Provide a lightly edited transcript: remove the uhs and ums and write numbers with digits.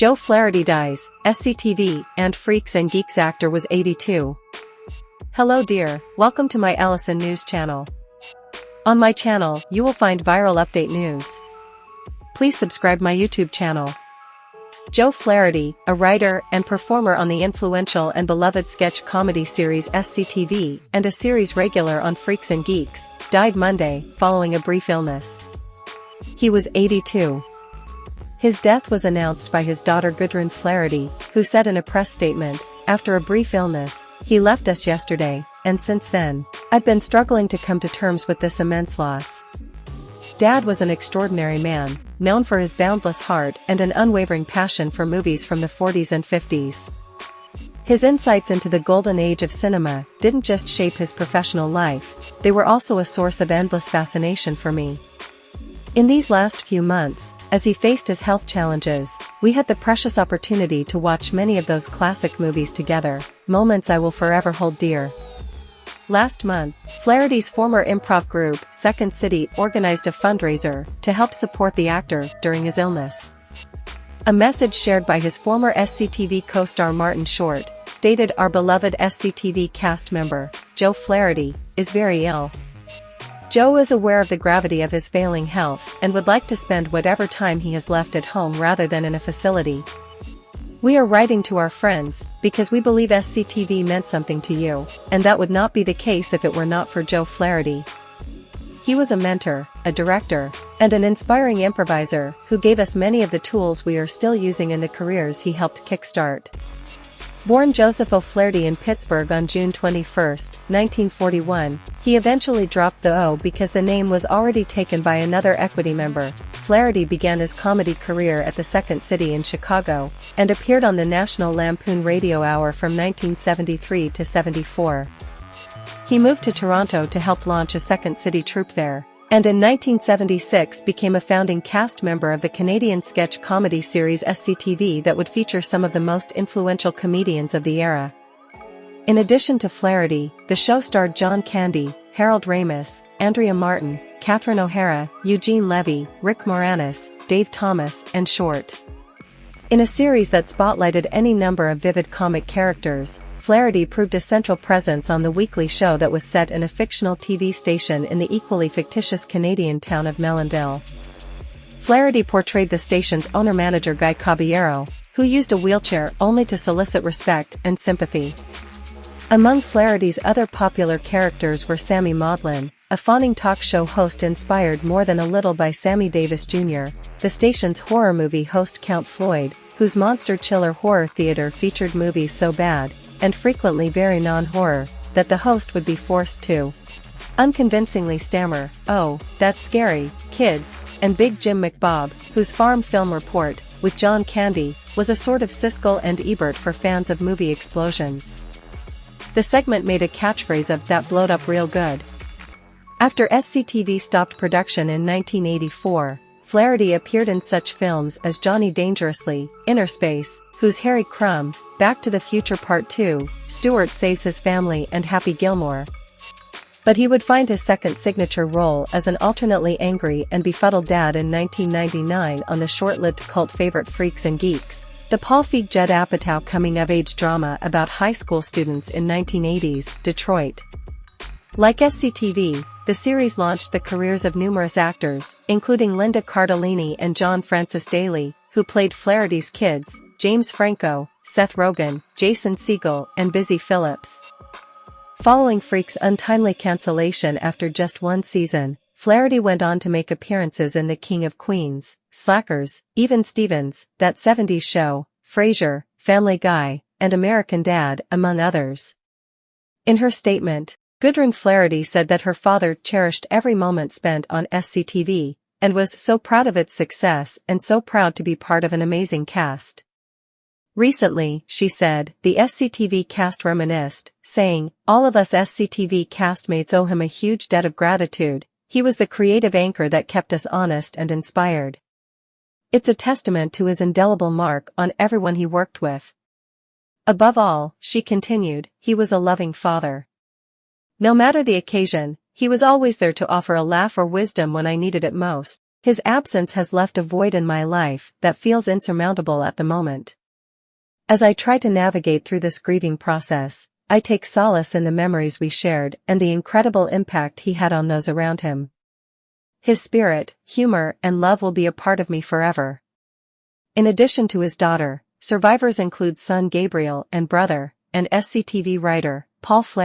Joe Flaherty dies, SCTV and Freaks and Geeks actor was 82. Hello dear, welcome to my Allison News channel. On my channel, you will find viral update news. Please subscribe my YouTube channel. Joe Flaherty, a writer and performer on the influential and beloved sketch comedy series SCTV and a series regular on Freaks and Geeks, died Monday following a brief illness. He was 82. His death was announced by his daughter Gudrun Flaherty, who said in a press statement, "After a brief illness, he left us yesterday, and since then, I've been struggling to come to terms with this immense loss." Dad was an extraordinary man, known for his boundless heart and an unwavering passion for movies from the 40s and 50s. His insights into the golden age of cinema didn't just shape his professional life, they were also a source of endless fascination for me. In these last few months, as he faced his health challenges, we had the precious opportunity to watch many of those classic movies together, moments I will forever hold dear. Last month, Flaherty's former improv group, Second City, organized a fundraiser to help support the actor during his illness. A message shared by his former SCTV co-star Martin Short stated, "Our beloved SCTV cast member, Joe Flaherty, is very ill. Joe is aware of the gravity of his failing health and would like to spend whatever time he has left at home rather than in a facility. We are writing to our friends because we believe SCTV meant something to you, and that would not be the case if it were not for Joe Flaherty. He was a mentor, a director, and an inspiring improviser who gave us many of the tools we are still using in the careers he helped kickstart." Born Joseph O'Flaherty in Pittsburgh on June 21, 1941, he eventually dropped the O because the name was already taken by another equity member. Flaherty began his comedy career at the Second City in Chicago, and appeared on the National Lampoon Radio Hour from 1973 to 74. He moved to Toronto to help launch a Second City troupe there, and in 1976 became a founding cast member of the Canadian sketch comedy series SCTV that would feature some of the most influential comedians of the era. In addition to Flaherty, the show starred John Candy, Harold Ramis, Andrea Martin, Catherine O'Hara, Eugene Levy, Rick Moranis, Dave Thomas, and Short. In a series that spotlighted any number of vivid comic characters, Flaherty proved a central presence on the weekly show that was set in a fictional TV station in the equally fictitious Canadian town of Melonville. Flaherty portrayed the station's owner-manager Guy Caballero, who used a wheelchair only to solicit respect and sympathy. Among Flaherty's other popular characters were Sammy Maudlin, a fawning talk show host inspired more than a little by Sammy Davis Jr., the station's horror movie host Count Floyd, whose monster chiller horror theater featured movies so bad, and frequently very non-horror, that the host would be forced to unconvincingly stammer, "Oh, that's scary, kids," and Big Jim McBob, whose Farm Film Report, with John Candy, was a sort of Siskel and Ebert for fans of movie explosions. The segment made a catchphrase of "That blowed up real good." After SCTV stopped production in 1984, Flaherty appeared in such films as Johnny Dangerously, Inner Space, Who's Harry Crumb, Back to the Future Part 2, Stuart Saves His Family and Happy Gilmore. But he would find his second signature role as an alternately angry and befuddled dad in 1999 on the short-lived cult favorite Freaks and Geeks, the Paul Feig-Judd Apatow coming-of-age drama about high school students in 1980s Detroit. Like SCTV, the series launched the careers of numerous actors, including Linda Cardellini and John Francis Daly, who played Flaherty's kids, James Franco, Seth Rogen, Jason Segel, and Busy Phillips. Following Freaks' untimely cancellation after just one season, Flaherty went on to make appearances in The King of Queens, Slackers, Even Stevens, That 70s Show, Frasier, Family Guy, and American Dad, among others. In her statement, Gudrun Flaherty said that her father cherished every moment spent on SCTV, and was so proud of its success and so proud to be part of an amazing cast. Recently, she said, the SCTV cast reminisced, saying, "All of us SCTV castmates owe him a huge debt of gratitude. He was the creative anchor that kept us honest and inspired. It's a testament to his indelible mark on everyone he worked with. Above all," she continued, "he was a loving father. No matter the occasion, he was always there to offer a laugh or wisdom when I needed it most." His absence has left a void in my life that feels insurmountable at the moment. As I try to navigate through this grieving process, I take solace in the memories we shared and the incredible impact he had on those around him. His spirit, humor, and love will be a part of me forever. In addition to his daughter, survivors include son Gabriel and brother, and SCTV writer, Flaherty.